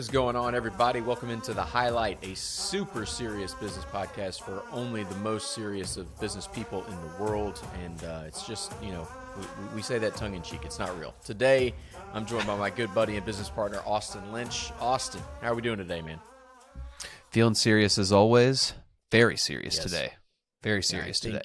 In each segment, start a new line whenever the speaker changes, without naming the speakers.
What is going on, everybody? Welcome into The Highlight, a super serious business podcast for only the most serious of business people in the world. And it's just, we say that tongue-in-cheek. It's not real. Today, I'm joined by my good buddy and business partner, Austin Lynch. Austin, how are we doing today, man?
Feeling serious as always. Very serious
Yes.
today. Very serious today.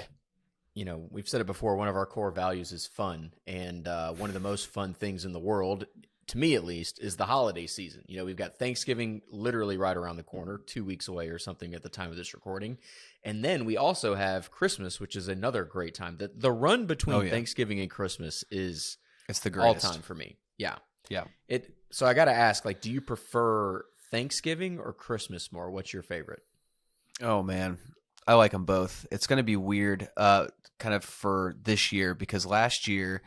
We've said it before, one of our core values is fun. And one of the most fun things in the world, to me at least, is the holiday season. We've got Thanksgiving literally right around the corner, 2 weeks away or something at the time of this recording. And then we also have Christmas, which is another great time. The run between Thanksgiving and Christmas is
it's the greatest.
All time for me. Yeah.
Yeah.
So I got to ask, do you prefer Thanksgiving or Christmas more? What's your favorite?
Oh, man. I like them both. It's going to be weird kind of for this year because last year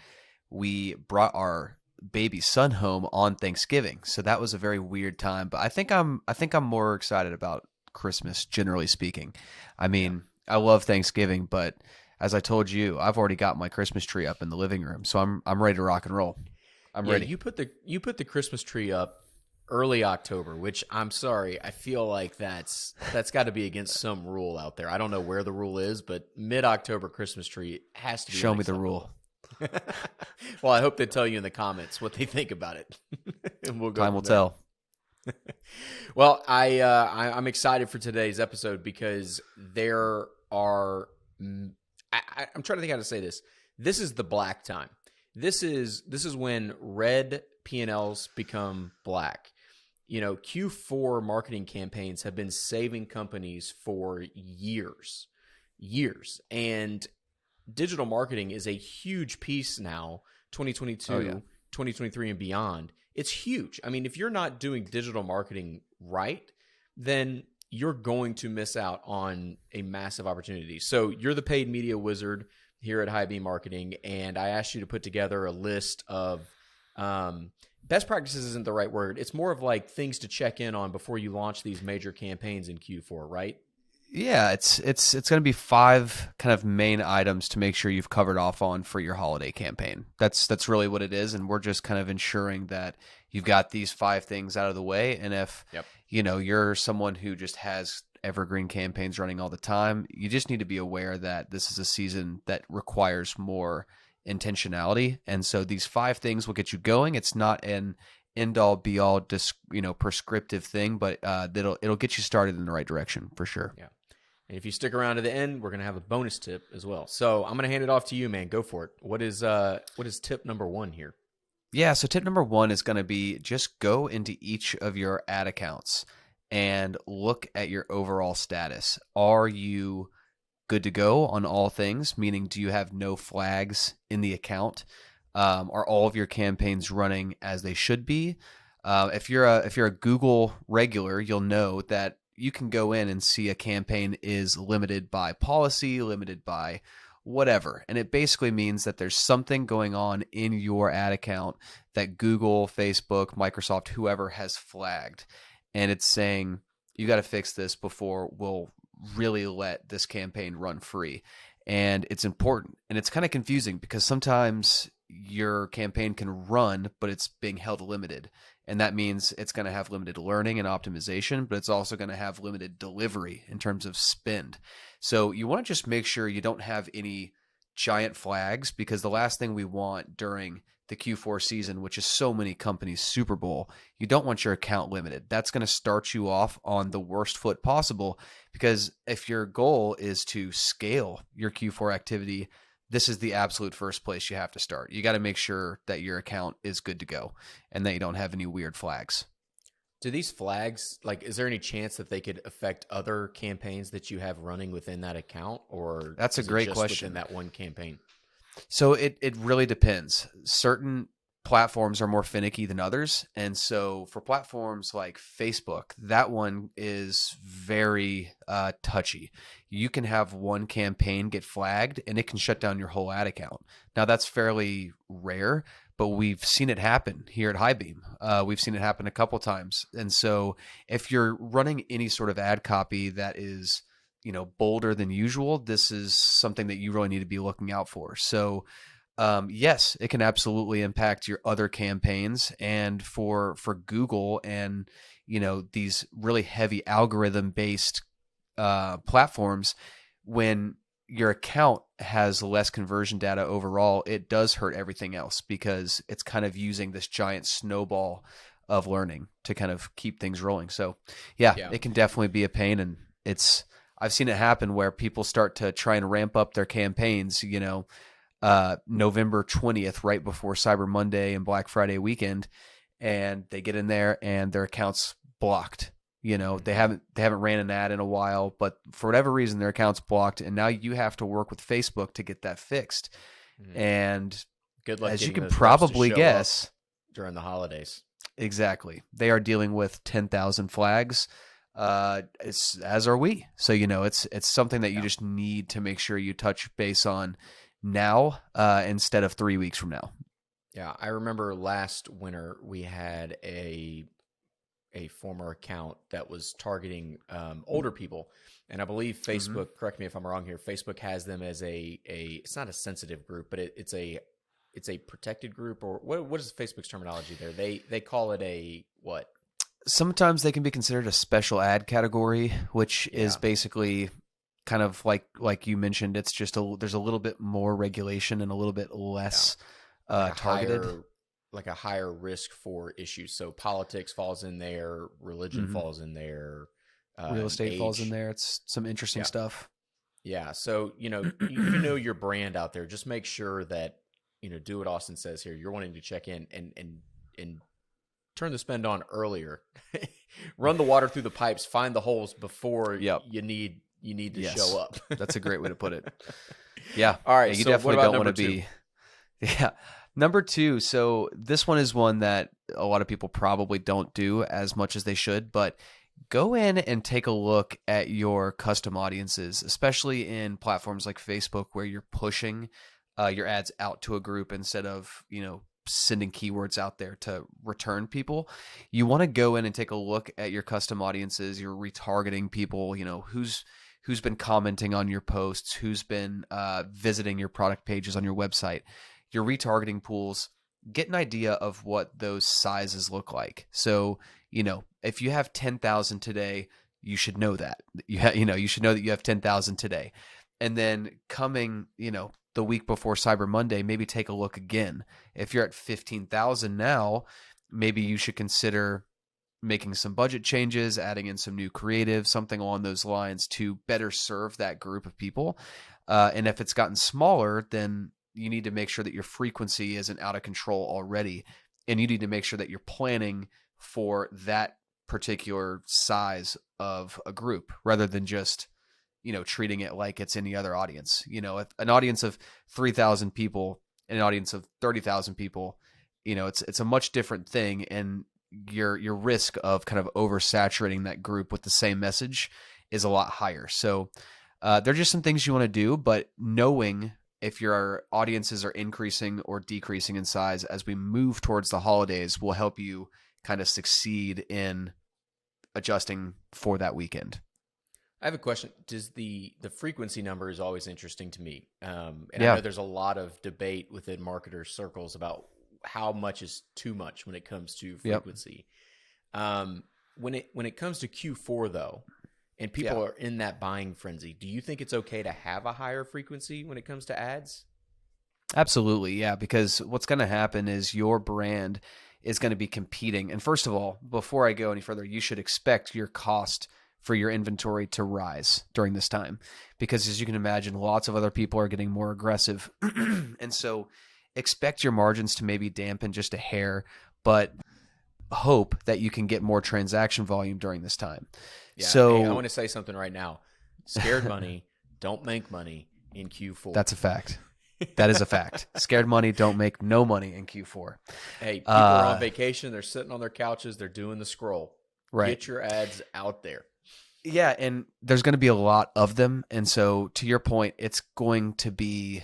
we brought our baby son home on Thanksgiving. So that was a very weird time, but I think I'm more excited about Christmas generally speaking. I mean, I love Thanksgiving, but as I told you, I've already got my Christmas tree up in the living room. So I'm ready to rock and roll. I'm ready.
You put the Christmas tree up early October, which I'm sorry, I feel like that's got to be against some rule out there. I don't know where the rule is, but mid-October Christmas tree has to be.
Show me the rule.
Well, I hope they tell you in the comments what they think about it. And we'll go.
Time will tell.
Well, I'm excited for today's episode because there are. I'm trying to think how to say this. This is the black time. This is when red P&Ls become black. Q4 marketing campaigns have been saving companies for years, and digital marketing is a huge piece now, 2022, 2023 and beyond. It's huge. I mean, if you're not doing digital marketing right, then you're going to miss out on a massive opportunity. So you're the paid media wizard here at High Beam Marketing, and I asked you to put together a list of best practices isn't the right word. It's more of like things to check in on before you launch these major campaigns in Q4, right?
Yeah, it's going to be 5 kind of main items to make sure you've covered off on for your holiday campaign. That's really what it is, and we're just kind of ensuring that you've got these 5 things out of the way. And if you're someone who just has evergreen campaigns running all the time, you just need to be aware that this is a season that requires more intentionality. And so these 5 things will get you going. It's not an end-all be-all prescriptive thing, but it'll get you started in the right direction for sure.
Yeah. And if you stick around to the end, we're going to have a bonus tip as well. So I'm going to hand it off to you, man. Go for it. What is tip number 1 here?
Yeah, so tip number 1 is going to be just go into each of your ad accounts and look at your overall status. Are you good to go on all things? Meaning, do you have no flags in the account? Are all of your campaigns running as they should be? If you're a Google regular, you'll know that you can go in and see a campaign is limited by policy, limited by whatever. And it basically means that there's something going on in your ad account that Google, Facebook, Microsoft, whoever has flagged. And it's saying, you got to fix this before we'll really let this campaign run free. And it's important. And it's kind of confusing because sometimes your campaign can run, but it's being held limited. And that means it's going to have limited learning and optimization, but it's also going to have limited delivery in terms of spend. So you want to just make sure you don't have any giant flags, because the last thing we want during the Q4 season, which is so many companies' Super Bowl, you don't want your account limited. That's going to start you off on the worst foot possible, because if your goal is to scale your Q4 activity, this is the absolute first place you have to start. You got to make sure that your account is good to go and that you don't have any weird flags.
Do these flags, is there any chance that they could affect other campaigns that you have running within that account, or
that's a great question.
Within that one campaign?
So it really depends. Certain platforms are more finicky than others. And so for platforms like Facebook, that one is very touchy. You can have one campaign get flagged and it can shut down your whole ad account. Now that's fairly rare, but we've seen it happen here at High Beam. We've seen it happen a couple times. And so if you're running any sort of ad copy that is bolder than usual, this is something that you really need to be looking out for. So Yes, it can absolutely impact your other campaigns. And for Google and, these really heavy algorithm based platforms, when your account has less conversion data overall, it does hurt everything else because it's kind of using this giant snowball of learning to kind of keep things rolling. So yeah,
Yeah.
it can definitely be a pain. And I've seen it happen where people start to try and ramp up their campaigns, November 20th, right before Cyber Monday and Black Friday weekend. And they get in there and their account's blocked. They haven't ran an ad in a while, but for whatever reason, their account's blocked. And now you have to work with Facebook to get that fixed. And
good luck
as you
getting
can
those reps to
probably
show
guess,
up during the holidays.
exactly, they are dealing with 10,000 flags, as are we. So, it's something that you just need to make sure you touch base on now, instead of 3 weeks from now.
Yeah, I remember last winter we had a former account that was targeting older people, and I believe Facebook. Correct me if I'm wrong here. Facebook has them as a it's not a sensitive group, but it's a protected group, or what is Facebook's terminology there? They call it a what?
Sometimes they can be considered a special ad category, which is basically kind of like you mentioned. It's just there's a little bit more regulation and a little bit less targeted.
Like a higher risk for issues. So politics falls in there, religion falls in there,
real estate
age
falls in there. It's some interesting stuff.
Yeah. So, you know your brand out there. Just make sure that, do what Austin says here. You're wanting to check in and turn the spend on earlier. Run the water through the pipes, find the holes before you need to show up.
That's a great way to put it. Yeah.
All right.
You
so
definitely
what about
don't want to
number
be.
two?
Yeah. Number 2. So this one is one that a lot of people probably don't do as much as they should, but go in and take a look at your custom audiences, especially in platforms like Facebook where you're pushing your ads out to a group instead of, sending keywords out there to return people. You want to go in and take a look at your custom audiences, your retargeting people, who's been commenting on your posts, who's been visiting your product pages on your website, your retargeting pools. Get an idea of what those sizes look like. So, if you have 10,000 today, you should know that. You should know that you have 10,000 today. And then coming, the week before Cyber Monday, maybe take a look again. If you're at 15,000 now, maybe you should consider making some budget changes, adding in some new creative, something along those lines to better serve that group of people. And if it's gotten smaller, then you need to make sure that your frequency isn't out of control already. And you need to make sure that you're planning for that particular size of a group rather than just, treating it like it's any other audience. If an audience of 3,000 people and an audience of 30,000 people, it's a much different thing. And your risk of kind of oversaturating that group with the same message is a lot higher. So there are just some things you want to do, but knowing if your audiences are increasing or decreasing in size as we move towards the holidays will help you kind of succeed in adjusting for that weekend.
I have a question. Does the frequency number is always interesting to me. I know there's a lot of debate within marketers circles about how much is too much when it comes to frequency. When it comes to Q4 though, and people are in that buying frenzy, do you think it's okay to have a higher frequency when it comes to ads?
Absolutely, yeah, because what's going to happen is your brand is going to be competing. And first of all, before I go any further, you should expect your cost for your inventory to rise during this time. Because as you can imagine, lots of other people are getting more aggressive. And so expect your margins to maybe dampen just a hair, but hope that you can get more transaction volume during this time.
Yeah.
So
hey, I want to say something right now. Scared money don't make money in Q4.
That's a fact. That is a fact. Scared money don't make no money in Q4.
Hey, people are on vacation. They're sitting on their couches. They're doing the scroll.
Right.
Get your ads out there.
Yeah, and there's going to be a lot of them. And so to your point, it's going to be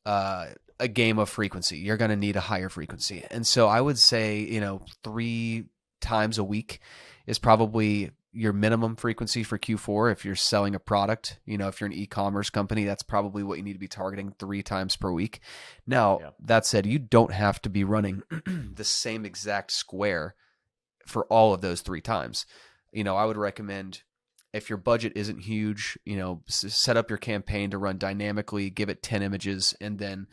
a game of frequency. You're going to need a higher frequency. And so I would say, 3 times a week is probably, your minimum frequency for Q4. If you're selling a product, if you're an e-commerce company, that's probably what you need to be targeting 3 times per week. Now, that said, you don't have to be running the same exact square for all of those 3 times. I would recommend, if your budget isn't huge, set up your campaign to run dynamically, give it 10 images, and then,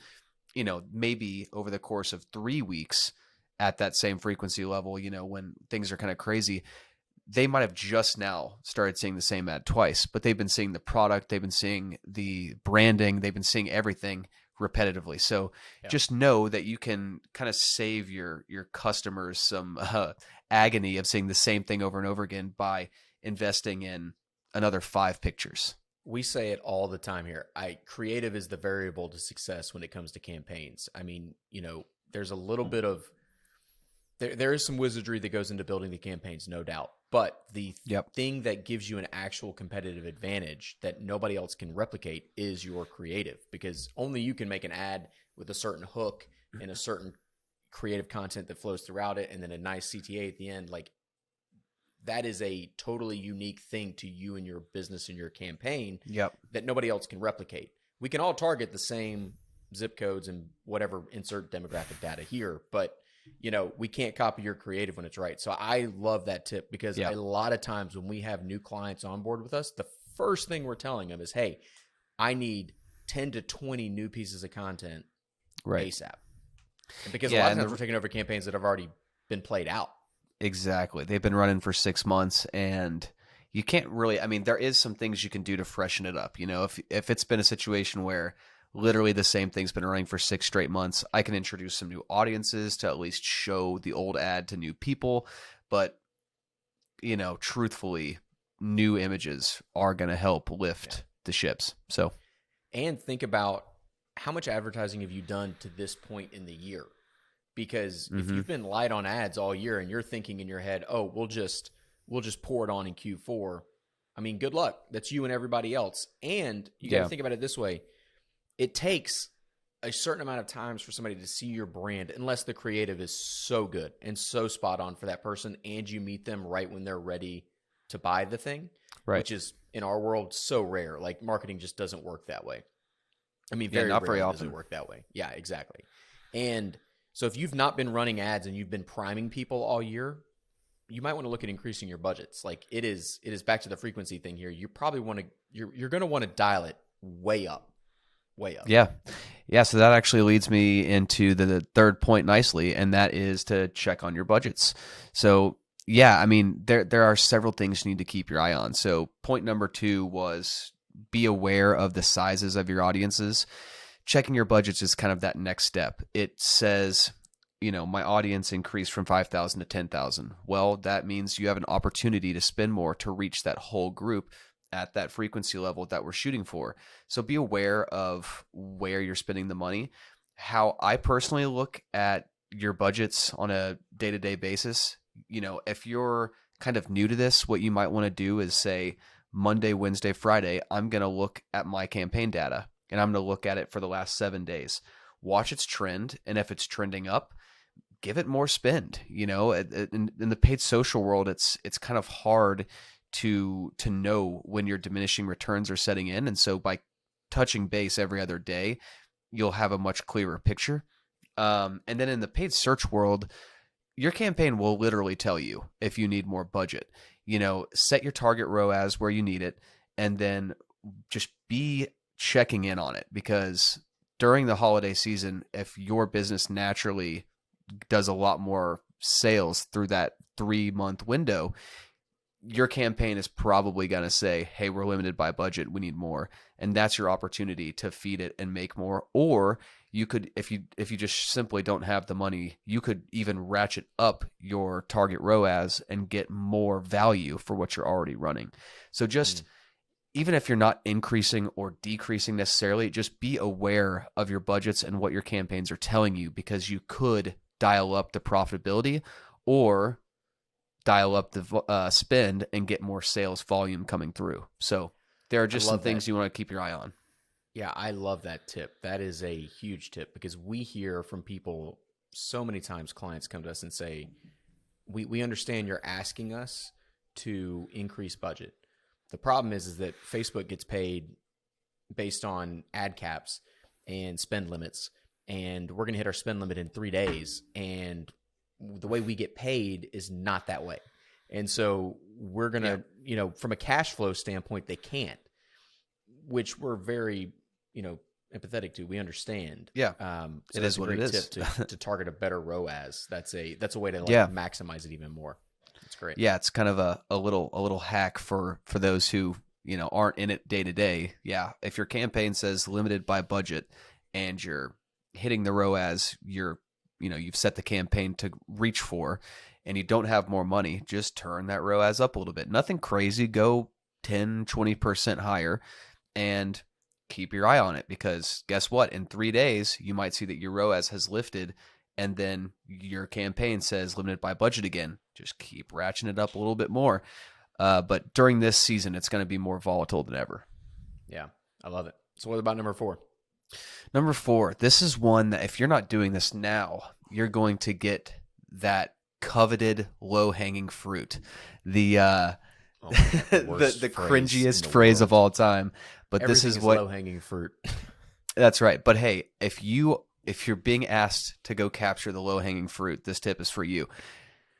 maybe over the course of 3 weeks at that same frequency level, when things are kind of crazy, they might have just now started seeing the same ad twice, but they've been seeing the product, they've been seeing the branding, they've been seeing everything repetitively. So just know that you can kind of save your customers some agony of seeing the same thing over and over again by investing in another 5 pictures.
We say it all the time here. Creative is the variable to success when it comes to campaigns. I mean, there's a little bit of there is some wizardry that goes into building the campaigns, no doubt. But the thing that gives you an actual competitive advantage that nobody else can replicate is your creative, because only you can make an ad with a certain hook and a certain creative content that flows throughout it, and then a nice CTA at the end. Like, that is a totally unique thing to you and your business and your campaign that nobody else can replicate. We can all target the same zip codes and whatever, insert demographic data here, but we can't copy your creative when it's right. So I love that tip, because a lot of times when we have new clients on board with us, the first thing we're telling them is, hey, I need 10 to 20 new pieces of content ASAP. And because a lot of times we're taking over campaigns that have already been played out.
Exactly. They've been running for 6 months, and you can't really, there is some things you can do to freshen it up. If it's been a situation where literally the same thing's been running for 6 straight months, I can introduce some new audiences to at least show the old ad to new people. But, truthfully, new images are going to help lift the ships. So,
and think about how much advertising have you done to this point in the year? Because if you've been light on ads all year and you're thinking in your head, oh, we'll just pour it on in Q4. Good luck. That's you and everybody else. And you got to think about it this way. It takes a certain amount of times for somebody to see your brand, unless the creative is so good and so spot on for that person, and you meet them right when they're ready to buy the thing, which is, in our world, so rare. Like, marketing just doesn't work that way. Very often does it work that way. Yeah, exactly. And so if you've not been running ads and you've been priming people all year, you might want to look at increasing your budgets. Like, it is back to the frequency thing here. You probably want to, you're going to want to dial it way up. Yeah.
So that actually leads me into the third point nicely, and that is to check on your budgets. So there are several things you need to keep your eye on. So point number 2 was be aware of the sizes of your audiences. Checking your budgets is kind of that next step. It says, my audience increased from 5,000 to 10,000. Well, that means you have an opportunity to spend more to reach that whole group at that frequency level that we're shooting for. So be aware of where you're spending the money. How I personally look at your budgets on a day-to-day basis, if you're kind of new to this, what you might want to do is say, Monday, Wednesday, Friday, I'm going to look at my campaign data, and I'm going to look at it for the last 7 days. Watch its trend, and if it's trending up, give it more spend. In the paid social world, it's kind of hard to know when your diminishing returns are setting in. And so by touching base every other day, you'll have a much clearer picture. And then in the paid search world, your campaign will literally tell you if you need more budget. Set your target ROAS where you need it, and then just be checking in on it, because during the holiday season, if your business naturally does a lot more sales through that 3-month window, your campaign is probably going to say, hey, we're limited by budget, we need more. And that's your opportunity to feed it and make more. Or you could, if you just simply don't have the money, you could even ratchet up your target ROAS and get more value for what you're already running. So just even if you're not increasing or decreasing necessarily, just be aware of your budgets and what your campaigns are telling you, because you could dial up the profitability or dial up the spend and get more sales volume coming through. So there are just some things you want to keep your eye on.
Yeah, I love that tip. That is a huge tip, because we hear from people so many times. Clients come to us and say, we understand you're asking us to increase budget. The problem is that Facebook gets paid based on ad caps and spend limits, and we're going to hit our spend limit in 3 days. And the way we get paid is not that way. And so we're going to, from a cash flow standpoint, they can't, which we're very, empathetic to. We understand.
Yeah.
So
it is what it is.
Tip to target a better ROAS. That's a way to maximize it even more. It's great.
Yeah, it's kind of a little hack for those who aren't in it day to day. Yeah, if your campaign says limited by budget and you're hitting the ROAS you've set the campaign to reach for, and you don't have more money, just turn that ROAS up a little bit. Nothing crazy. Go 10, 20% higher, and keep your eye on it, because guess what? In 3 days, you might see that your ROAS has lifted, and then your campaign says limited by budget again. Just keep ratcheting it up a little bit more. But during this season, it's going to be more volatile than ever.
Yeah, I love it. So what about number 4?
Number 4, this is one that if you're not doing this now, you're going to get that coveted low-hanging fruit. The cringiest phrase of all time. But
Everything
this is what
low-hanging fruit.
That's right. But hey, if you're being asked to go capture the low-hanging fruit, this tip is for you.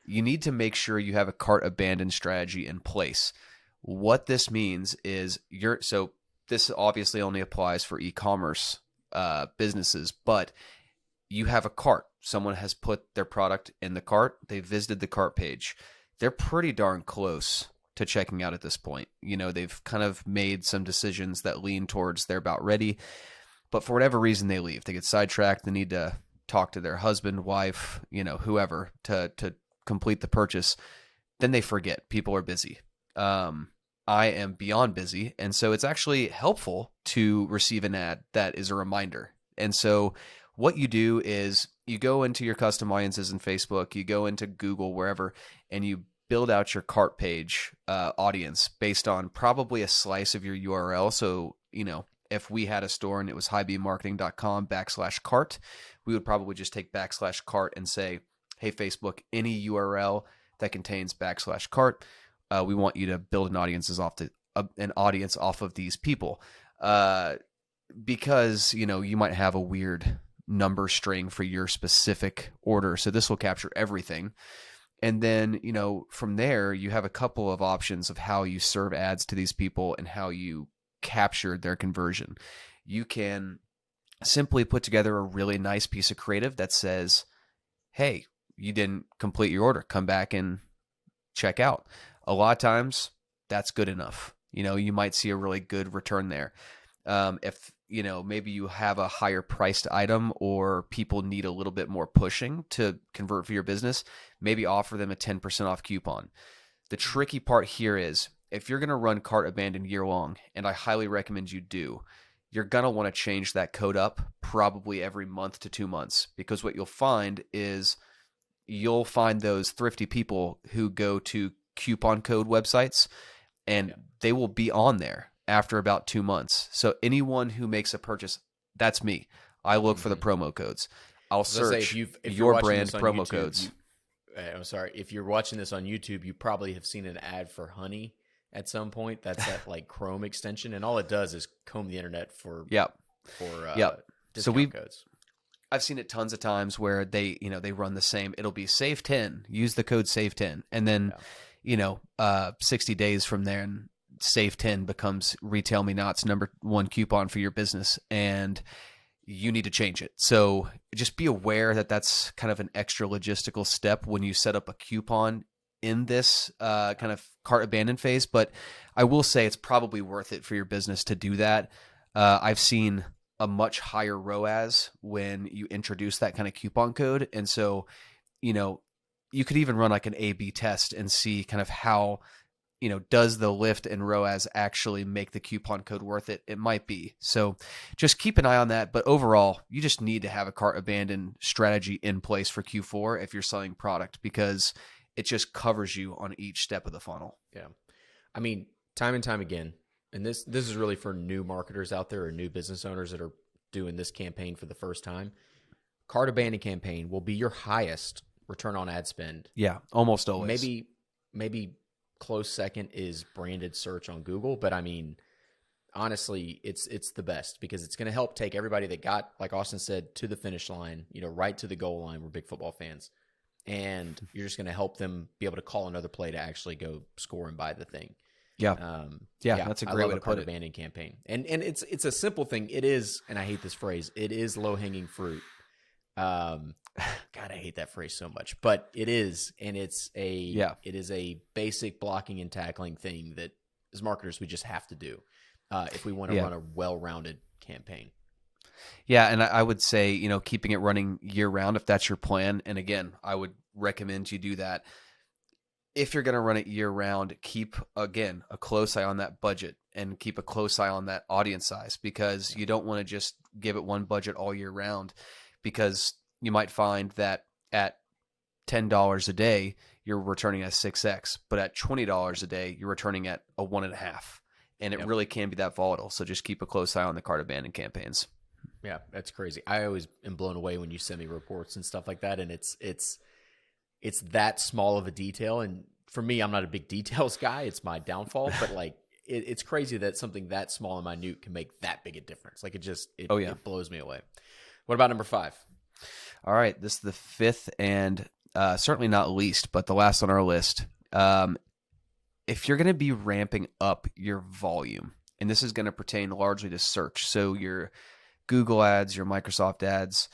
You need to make sure you have a cart abandon strategy in place. What this means is this obviously only applies for e-commerce businesses, but you have a cart. Someone has put their product in the cart. They visited the cart page. They're pretty darn close to checking out at this point. They've kind of made some decisions that lean towards they're about ready, but for whatever reason they leave. They get sidetracked. They need to talk to their husband, wife, whoever to complete the purchase. Then they forget. People are busy. I am beyond busy, and so it's actually helpful to receive an ad that is a reminder. And so what you do is you go into your custom audiences in Facebook, you go into Google, wherever, and you build out your cart page audience based on probably a slice of your URL. So, if we had a store and it was highbeammarketing.com/cart, we would probably just take /cart and say, hey, Facebook, any URL that contains /cart, we want you to build an audience off of these people. Because, you might have a weird number string for your specific order. So this will capture everything. And then, from there, you have a couple of options of how you serve ads to these people and how you capture their conversion. You can simply put together a really nice piece of creative that says, hey, you didn't complete your order. Come back and check out. A lot of times that's good enough. You might see a really good return there. If, maybe you have a higher priced item or people need a little bit more pushing to convert for your business, maybe offer them a 10% off coupon. The tricky part here is if you're going to run cart abandon year long, and I highly recommend you do, you're going to want to change that code up probably every month to 2 months, because what you'll find is you'll find those thrifty people who go to coupon code websites, and they will be on there after about 2 months. So anyone who makes a purchase, that's me. I look for the promo codes. I'll search your brand promo codes.
I'm sorry. If you're watching this on YouTube, you probably have seen an ad for Honey at some point. That's that like Chrome extension, and all it does is comb the internet for discount codes.
I've seen it tons of times where they run the same. It'll be save 10, use the code save 10, and then 60 days from there, and save 10 becomes Retail Me Not's number 1 coupon for your business, and you need to change it. So just be aware that that's kind of an extra logistical step when you set up a coupon in this kind of cart abandon phase. But I will say it's probably worth it for your business to do that. I've seen a much higher ROAS when you introduce that kind of coupon code. And so, you could even run like an A/B test and see kind of how, does the lift in ROAS actually make the coupon code worth it? It might be. So just keep an eye on that. But overall, you just need to have a cart abandon strategy in place for Q4 if you're selling product, because it just covers you on each step of the funnel.
Yeah. I mean, time and time again, and this is really for new marketers out there or new business owners that are doing this campaign for the first time. Cart abandon campaign will be your highest return on ad spend.
Yeah, almost always.
Maybe close second is branded search on Google, but I mean, honestly, it's the best because it's going to help take everybody that got, like Austin said, to the finish line, right to the goal line. We're big football fans. And you're just going to help them be able to call another play to actually go score and buy the thing.
Yeah. That's a great way to put it.
Abandoned campaign. And it's a simple thing. It is, and I hate this phrase, it is low-hanging fruit. God, I hate that phrase so much, but it is, and it is a basic blocking and tackling thing that as marketers we just have to do if we want to run a well-rounded campaign.
Yeah, and I would say, keeping it running year-round if that's your plan. And again, I would recommend you do that. If you're going to run it year-round, keep, again, a close eye on that budget and keep a close eye on that audience size because you don't want to just give it one budget all year round because you might find that at $10 a day, you're returning at 6x, but at $20 a day, you're returning at a 1.5. And it really can be that volatile. So just keep a close eye on the cart abandoned campaigns.
Yeah, that's crazy. I always am blown away when you send me reports and stuff like that, and it's that small of a detail. And for me, I'm not a big details guy. It's my downfall, but like it's crazy that something that small and minute can make that big a difference. Like it blows me away. What about number 5?
All right, this is the 5th and certainly not least, but the last on our list. If you're going to be ramping up your volume, and this is going to pertain largely to search, so your Google ads, your Microsoft ads,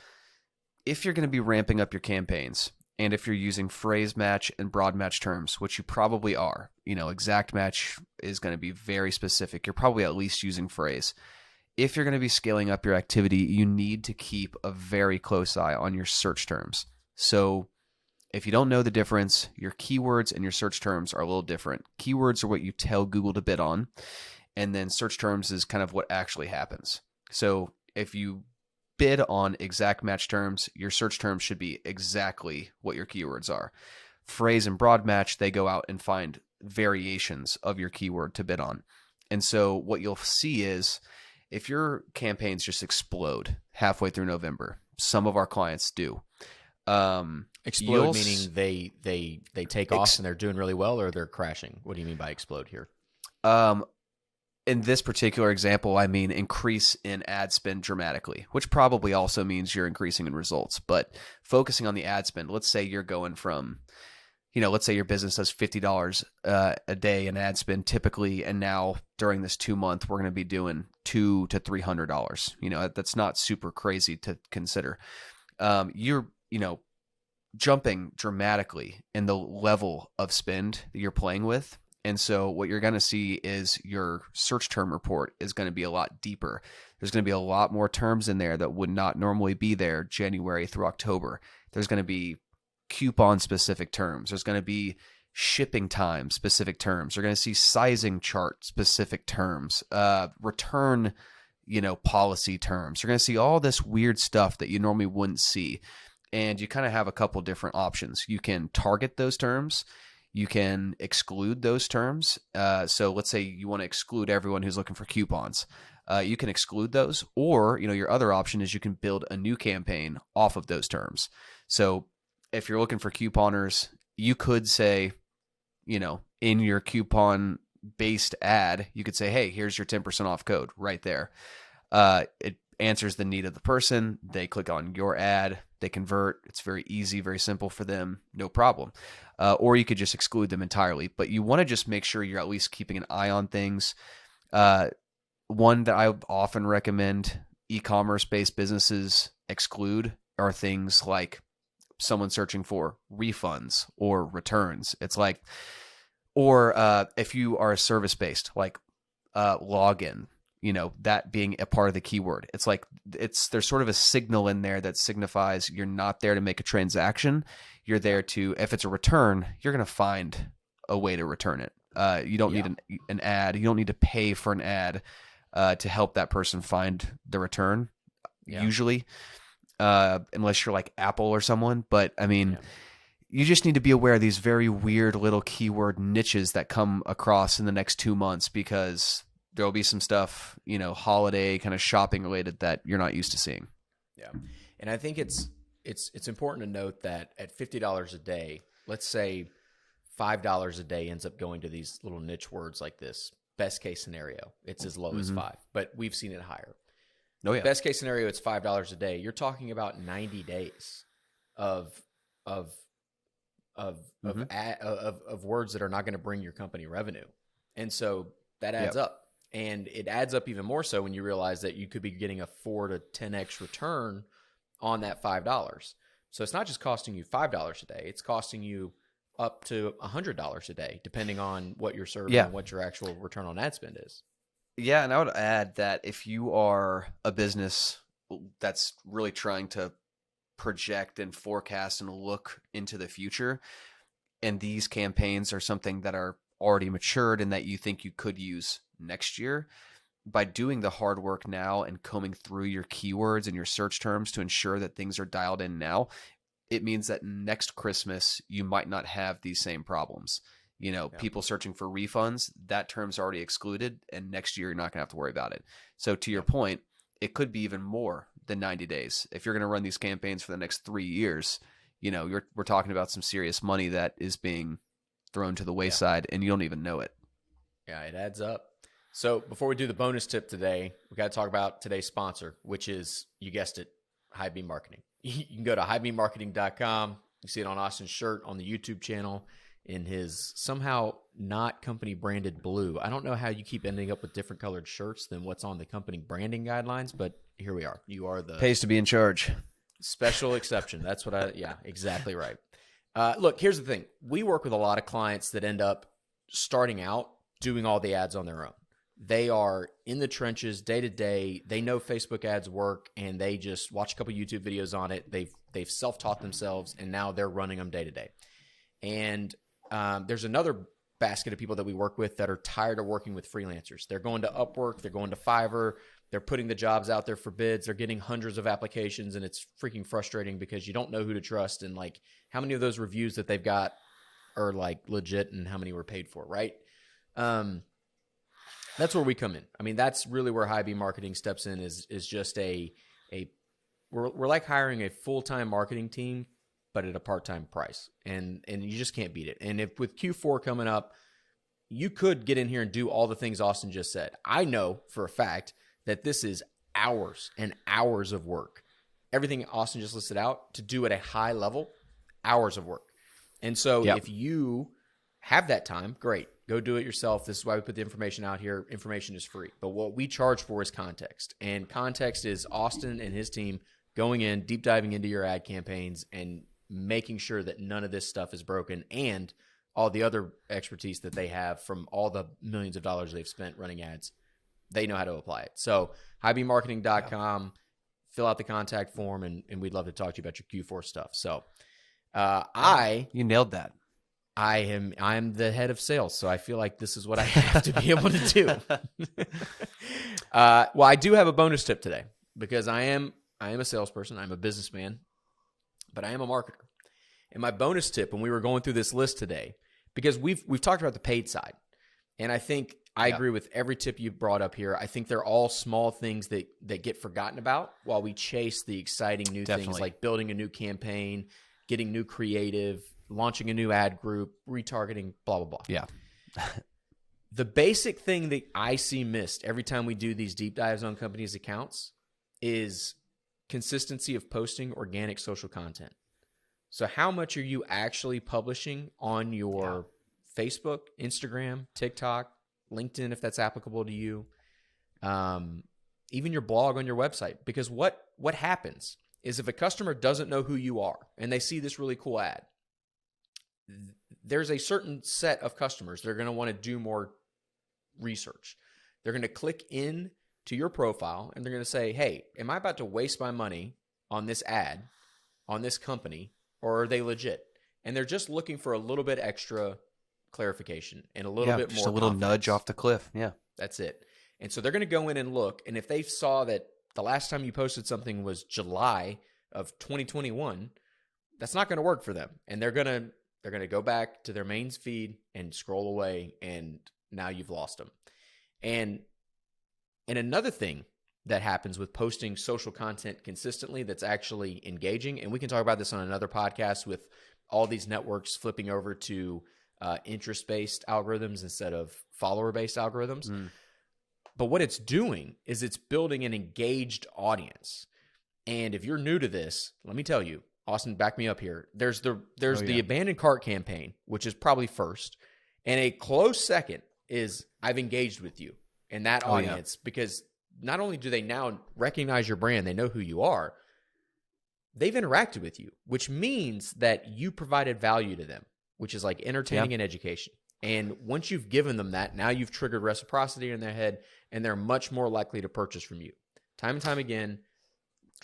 if you're going to be ramping up your campaigns, and if you're using phrase match and broad match terms, which you probably are, exact match is going to be very specific. You're probably at least using phrase. If you're going to be scaling up your activity, you need to keep a very close eye on your search terms. So if you don't know the difference, your keywords and your search terms are a little different. Keywords are what you tell Google to bid on, and then search terms is kind of what actually happens. So if you bid on exact match terms, your search terms should be exactly what your keywords are. Phrase and broad match, they go out and find variations of your keyword to bid on. And so what you'll see is if your campaigns just explode halfway through November, some of our clients do.
Explode meaning they take off and they're doing really well, or they're crashing? What do you mean by explode here?
In this particular example, I mean increase in ad spend dramatically, which probably also means you're increasing in results. But focusing on the ad spend, let's say you're going from, let's say your business does $50 a day in ad spend typically, and now during this 2-month, we're going to be doing $200 to $300. That's not super crazy to consider. You're, jumping dramatically in the level of spend that you're playing with. And so what you're going to see is your search term report is going to be a lot deeper. There's going to be a lot more terms in there that would not normally be there January through October. There's going to be coupon specific terms. There's going to be shipping time specific terms. You're going to see sizing chart specific terms, return, policy terms. You're going to see all this weird stuff that you normally wouldn't see. And you kind of have a couple different options. You can target those terms. You can exclude those terms. So let's say you want to exclude everyone who's looking for coupons. You can exclude those, or your other option is you can build a new campaign off of those terms. So if you're looking for couponers, you could say, in your coupon-based ad, you could say, hey, here's your 10% off code right there. It answers the need of the person. They click on your ad. They convert. It's very easy, very simple for them. No problem. Or you could just exclude them entirely. But you want to just make sure you're at least keeping an eye on things. One that I often recommend e-commerce-based businesses exclude are things like someone searching for refunds or returns. It's like, or if you are a service-based, like login, that being a part of the keyword. It's like there's sort of a signal in there that signifies you're not there to make a transaction. You're there to, if it's a return, you're going to find a way to return it. You don't need an ad. You don't need to pay for an ad to help that person find the return, usually, unless you're like Apple or someone. But I mean, you just need to be aware of these very weird little keyword niches that come across in the next 2 months, because there'll be some stuff, holiday kind of shopping related that you're not used to seeing.
Yeah. And I think it's important to note that at $50 a day, let's say $5 a day ends up going to these little niche words like this. Best case scenario, it's as low as 5, but we've seen it higher.
Oh yeah.
Best case scenario, it's $5 a day. You're talking about 90 days of words that are not going to bring your company revenue, and so that adds up. And it adds up even more so when you realize that you could be getting a 4 to 10x return on that $5. So it's not just costing you $5 a day; it's costing you up to $100 a day, depending on what you're serving and what your actual return on ad spend is.
Yeah, and I would add that if you are a business that's really trying to project and forecast and look into the future, and these campaigns are something that are already matured and that you think you could use next year, by doing the hard work now and combing through your keywords and your search terms to ensure that things are dialed in now, it means that next Christmas, you might not have these same problems. People searching for refunds, that term's already excluded, and next year you're not going to have to worry about it. So to your point, it could be even more than 90 days. If you're going to run these campaigns for the next 3 years, we're talking about some serious money that is being thrown to the wayside, and you don't even know it.
Yeah, it adds up. So before we do the bonus tip today, we got to talk about today's sponsor, which is, you guessed it, High Beam Marketing. You can go to highbeammarketing.com. You see it on Austin's shirt, on the YouTube channel, in his somehow not company branded blue. I don't know how you keep ending up with different colored shirts than what's on the company branding guidelines, but here we are. You are the
pays to be in charge.
Special exception. That's what yeah, exactly right. Look, here's the thing. We work with a lot of clients that end up starting out doing all the ads on their own. They are in the trenches day to day. They know Facebook ads work, and they just watch a couple YouTube videos on it. They've self-taught themselves, and now they're running them day to day. And there's another basket of people that we work with that are tired of working with freelancers. They're going to Upwork. They're going to Fiverr. They're putting the jobs out there for bids. They're getting hundreds of applications, and it's freaking frustrating because you don't know who to trust, and like how many of those reviews that they've got are like legit and how many were paid for, right? That's where we come in. I mean, that's really where High Beam Marketing steps in, is just we're like hiring a full-time marketing team, but at a part-time price. And you just can't beat it. And if with Q4 coming up, you could get in here and do all the things Austin just said. I know for a fact that this is hours and hours of work. Everything Austin just listed out to do at a high level, hours of work. And so if you have that time, great. Go do it yourself. This is why we put the information out here. Information is free. But what we charge for is context. And context is Austin and his team going in, deep diving into your ad campaigns and making sure that none of this stuff is broken, and all the other expertise that they have from all the millions of dollars they've spent running ads. They know how to apply it. So highbeammarketing.com, fill out the contact form, and we'd love to talk to you about your Q4 stuff. So
you nailed that.
I'm the head of sales, so I feel like this is what I have to be able to do. Well, I do have a bonus tip today because I am a salesperson. I'm a businessman, but I am a marketer. And my bonus tip, when we were going through this list today, because we've talked about the paid side, and I think I agree with every tip you brought up here. I think they're all small things that get forgotten about while we chase the exciting new things like building a new campaign, getting new creative, launching a new ad group, retargeting, blah, blah, blah.
Yeah.
The basic thing that I see missed every time we do these deep dives on companies' accounts is consistency of posting organic social content. So how much are you actually publishing on your Facebook, Instagram, TikTok, LinkedIn, if that's applicable to you, even your blog on your website? Because what happens is if a customer doesn't know who you are and they see this really cool ad, there's a certain set of customers that are going to want to do more research. They're going to click in to your profile and they're going to say, hey, am I about to waste my money on this ad, on this company, or are they legit? And they're just looking for a little bit extra clarification and a little bit more
just a little
confidence.
nudge off the cliff. Yeah.
That's it. And so they're going to go in and look. And if they saw that the last time you posted something was July of 2021, that's not going to work for them. And they're going to go back to their main feed and scroll away, and now you've lost them. And another thing that happens with posting social content consistently that's actually engaging, and we can talk about this on another podcast with all these networks flipping over to interest-based algorithms instead of follower-based algorithms. But what it's doing is it's building an engaged audience. And if you're new to this, let me tell you, Austin, back me up here. There's the abandoned cart campaign, which is probably first. And a close second is I've engaged with you and that audience, because not only do they now recognize your brand, they know who you are, they've interacted with you, which means that you provided value to them, which is like entertaining and education. And once you've given them that, now you've triggered reciprocity in their head, and they're much more likely to purchase from you. Time and time again,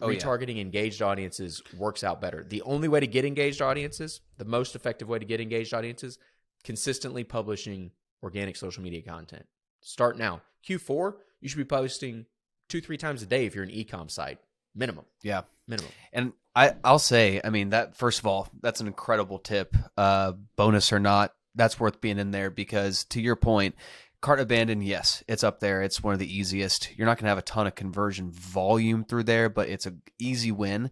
retargeting engaged audiences works out better. The only way to get engaged audiences, the most effective way to get engaged audiences, consistently publishing organic social media content. Start now. Q4, you should be posting 2-3 times a day if you're an e-com site. Minimum.
Yeah.
Minimum.
And I'll say, I mean, that first of all, that's an incredible tip. Bonus or not, that's worth being in there, because to your point, cart abandon, yes, it's up there. It's one of the easiest. You're not going to have a ton of conversion volume through there, but it's an easy win.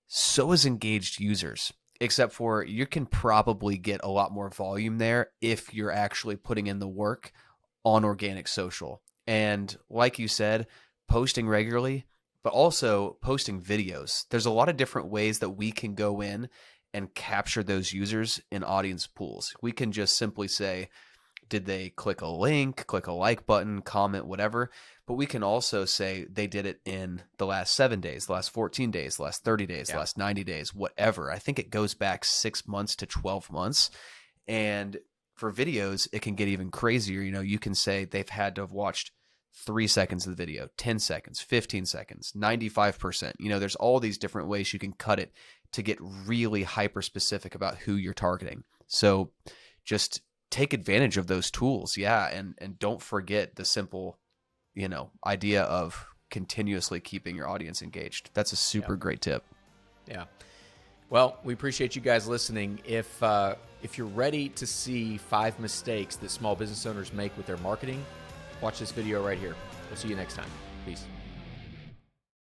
So is engaged users, except for you can probably get a lot more volume there if you're actually putting in the work on organic social. And like you said, posting regularly, but also posting videos. There's a lot of different ways that we can go in and capture those users in audience pools. We can just simply say, did they click a link, click a like button, comment, whatever? But we can also say they did it in the last 7 days, the last 14 days, the last 30 days, the last 90 days, whatever. I think it goes back 6 months to 12 months. And for videos, it can get even crazier. You know, you can say they've had to have watched 3 seconds of the video, 10 seconds, 15 seconds, 95%. You know, there's all these different ways you can cut it to get really hyper specific about who you're targeting. So just take advantage of those tools. And don't forget the simple, you know, idea of continuously keeping your audience engaged. That's a super great tip.
Yeah. Well, we appreciate you guys listening. If you're ready to see 5 mistakes that small business owners make with their marketing, watch this video right here. We'll see you next time. Peace.